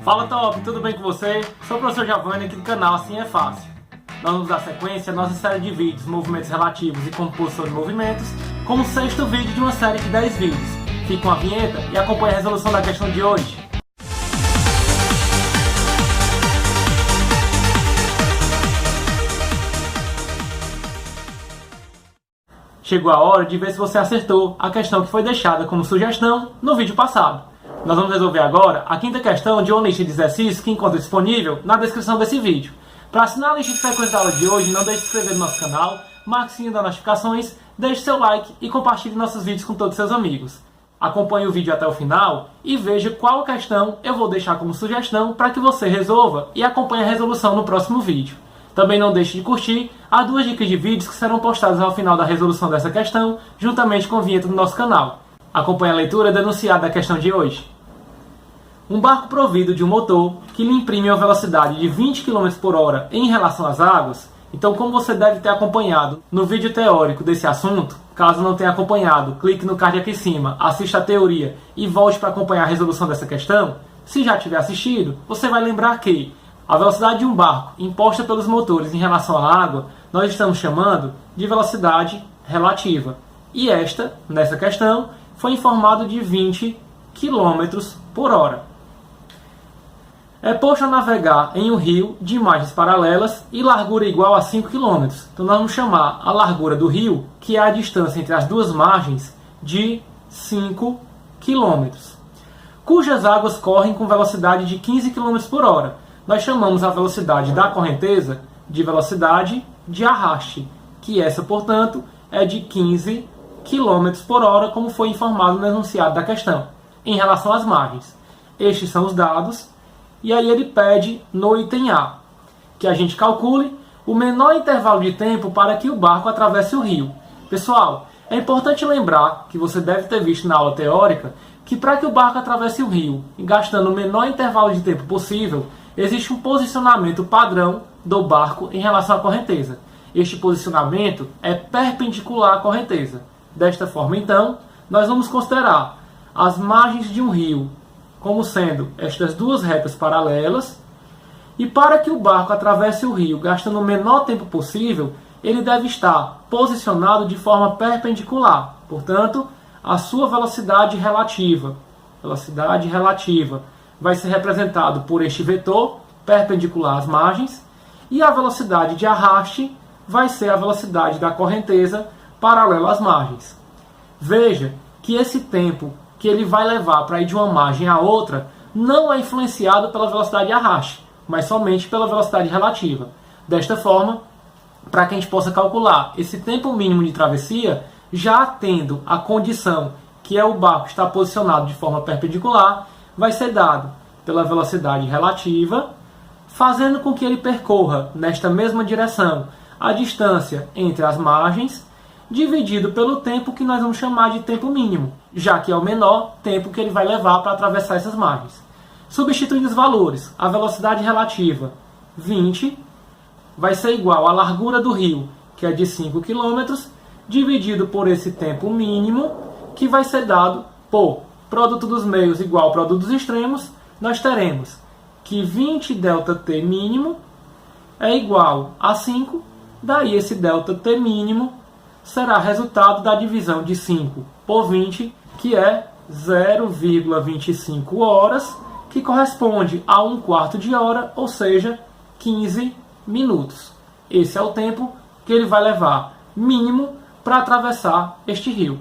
Fala Top, tudo bem com você? Sou o professor Giovanni aqui do canal Assim é Fácil. Nós vamos dar sequência à nossa série de vídeos, movimentos relativos e composição de movimentos, como o sexto vídeo de uma série de 10 vídeos. Fique com a vinheta e acompanhe a resolução da questão de hoje. Chegou a hora de ver se você acertou a questão que foi deixada como sugestão no vídeo passado. Nós vamos resolver agora a quinta questão de uma lista de exercícios que encontra disponível na descrição desse vídeo. Para assinar a lista de frequência da aula de hoje, não deixe de se inscrever no nosso canal, marque o sininho das notificações, deixe seu like e compartilhe nossos vídeos com todos os seus amigos. Acompanhe o vídeo até o final e veja qual questão eu vou deixar como sugestão para que você resolva e acompanhe a resolução no próximo vídeo. Também não deixe de curtir as 2 dicas de vídeos que serão postadas ao final da resolução dessa questão, juntamente com a vinheta do nosso canal. Acompanhe a leitura da enunciado da questão de hoje. Um barco provido de um motor que lhe imprime uma velocidade de 20 km por hora em relação às águas. Então, como você deve ter acompanhado no vídeo teórico desse assunto, caso não tenha acompanhado, clique no card aqui em cima, assista a teoria e volte para acompanhar a resolução dessa questão. Se já tiver assistido, você vai lembrar que a velocidade de um barco imposta pelos motores em relação à água, nós estamos chamando de velocidade relativa. E esta, nessa questão, foi informado de 20 km por hora. É posto a navegar em um rio de margens paralelas e largura igual a 5 km. Então nós vamos chamar a largura do rio, que é a distância entre as duas margens, de 5 km, cujas águas correm com velocidade de 15 km por hora. Nós chamamos a velocidade da correnteza de velocidade de arraste, que essa, portanto, é de 15 km por hora, como foi informado no enunciado da questão. Em relação às margens, estes são os dados, e aí ele pede no item A que a gente calcule o menor intervalo de tempo para que o barco atravesse o rio. Pessoal, é importante lembrar que você deve ter visto na aula teórica que para que o barco atravesse o rio, gastando o menor intervalo de tempo possível, existe um posicionamento padrão do barco em relação à correnteza. Este posicionamento é perpendicular à correnteza. Desta forma, então, nós vamos considerar as margens de um rio como sendo estas duas retas paralelas, e para que o barco atravesse o rio gastando o menor tempo possível, ele deve estar posicionado de forma perpendicular. Portanto, a sua velocidade relativa vai ser representado por este vetor perpendicular às margens, e a velocidade de arraste vai ser a velocidade da correnteza paralela às margens. Veja que esse tempo que ele vai levar para ir de uma margem à outra não é influenciado pela velocidade de arraste, mas somente pela velocidade relativa. Desta forma, para que a gente possa calcular esse tempo mínimo de travessia, já tendo a condição que é o barco estar posicionado de forma perpendicular, vai ser dado pela velocidade relativa, fazendo com que ele percorra nesta mesma direção a distância entre as margens, dividido pelo tempo que nós vamos chamar de tempo mínimo, já que é o menor tempo que ele vai levar para atravessar essas margens. Substituindo os valores, a velocidade relativa 20 vai ser igual à largura do rio, que é de 5 km, dividido por esse tempo mínimo, que vai ser dado por produto dos meios igual ao produto dos extremos. Nós teremos que 20 ΔT mínimo é igual a 5, daí esse ΔT mínimo será resultado da divisão de 5 por 20, que é 0,25 horas, que corresponde a 1/4 de hora, ou seja, 15 minutos. Esse é o tempo que ele vai levar mínimo para atravessar este rio.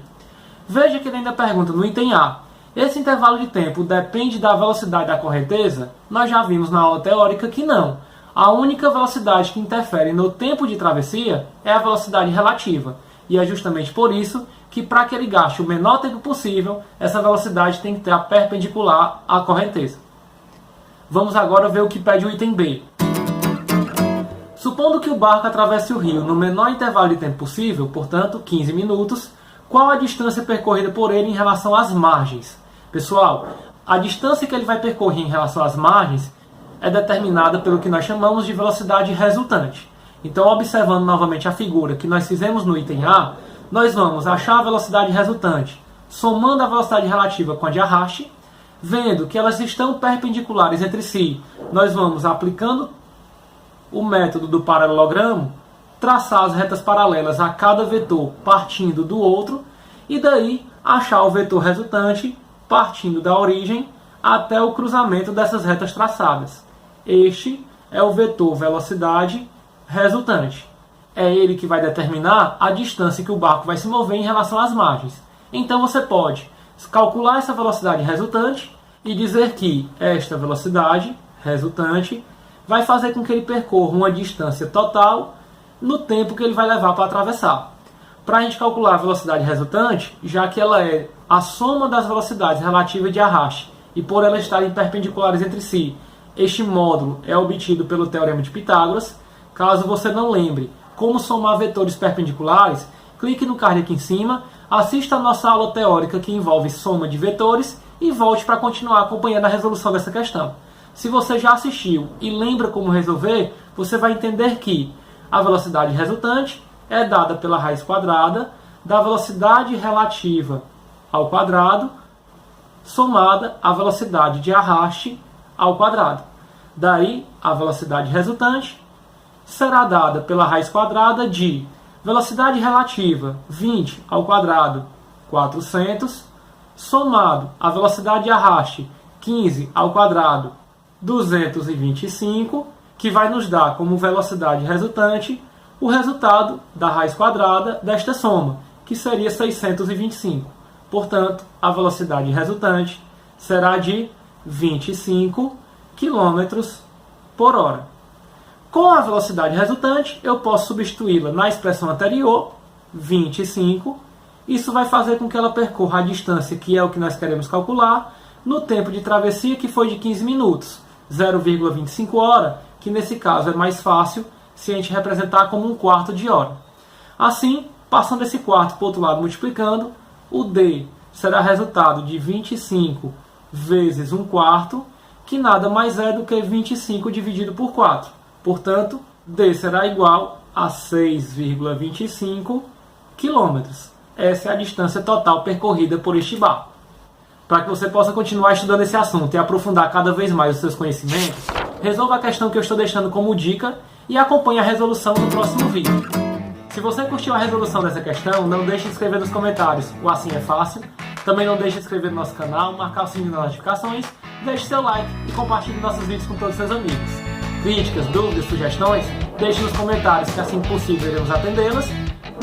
Veja que ele ainda pergunta no item A: esse intervalo de tempo depende da velocidade da correnteza? Nós já vimos na aula teórica que não. A única velocidade que interfere no tempo de travessia é a velocidade relativa. E é justamente por isso que, para que ele gaste o menor tempo possível, essa velocidade tem que estar perpendicular à correnteza. Vamos agora ver o que pede o item B. Supondo que o barco atravesse o rio no menor intervalo de tempo possível, portanto 15 minutos, qual a distância percorrida por ele em relação às margens? Pessoal, a distância que ele vai percorrer em relação às margens é determinada pelo que nós chamamos de velocidade resultante. Então, observando novamente a figura que nós fizemos no item A, nós vamos achar a velocidade resultante somando a velocidade relativa com a de arraste, Vendo que elas estão perpendiculares entre si, nós vamos aplicando o método do paralelogramo, traçar as retas paralelas a cada vetor partindo do outro, e daí achar o vetor resultante partindo da origem até o cruzamento dessas retas traçadas. Este é o vetor velocidade resultante. É ele que vai determinar a distância que o barco vai se mover em relação às margens. Então você pode calcular essa velocidade resultante e dizer que esta velocidade resultante vai fazer com que ele percorra uma distância total no tempo que ele vai levar para atravessar. Para a gente calcular a velocidade resultante, já que ela é a soma das velocidades relativas de arraste e por elas estarem perpendiculares entre si, este módulo é obtido pelo Teorema de Pitágoras. Caso você não lembre como somar vetores perpendiculares, clique no card aqui em cima, assista a nossa aula teórica que envolve soma de vetores e volte para continuar acompanhando a resolução dessa questão. Se você já assistiu e lembra como resolver, você vai entender que a velocidade resultante é dada pela raiz quadrada da velocidade relativa ao quadrado somada à velocidade de arraste ao quadrado. Daí, a velocidade resultante será dada pela raiz quadrada de velocidade relativa 20 ao quadrado 400 somado à velocidade de arraste 15 ao quadrado 225, que vai nos dar como velocidade resultante o resultado da raiz quadrada desta soma, que seria 625. Portanto, a velocidade resultante será de 25 km por hora. Com a velocidade resultante, eu posso substituí-la na expressão anterior, 25. Isso vai fazer com que ela percorra a distância, que é o que nós queremos calcular, no tempo de travessia, que foi de 15 minutos. 0,25 hora, que nesse caso é mais fácil se a gente representar como um quarto de hora. Assim, passando esse quarto para o outro lado multiplicando, o D será resultado de 25 vezes 1 quarto, que nada mais é do que 25 dividido por 4. Portanto, D será igual a 6,25 km. Essa é a distância total percorrida por este barco. Para que você possa continuar estudando esse assunto e aprofundar cada vez mais os seus conhecimentos, resolva a questão que eu estou deixando como dica e acompanhe a resolução no próximo vídeo. Se você curtiu a resolução dessa questão, não deixe de escrever nos comentários o Assim é Fácil. Também não deixe de inscrever no nosso canal, marcar o sininho das notificações, deixe seu like e compartilhe nossos vídeos com todos os seus amigos. Críticas, dúvidas, sugestões, deixe nos comentários que assim que possível iremos atendê-las.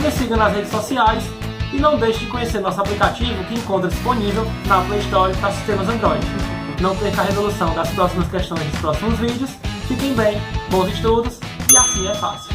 Nos siga nas redes sociais e não deixe de conhecer nosso aplicativo que encontra disponível na Play Store para sistemas Android. Não perca a resolução das próximas questões dos próximos vídeos. Fiquem bem, bons estudos e assim é fácil.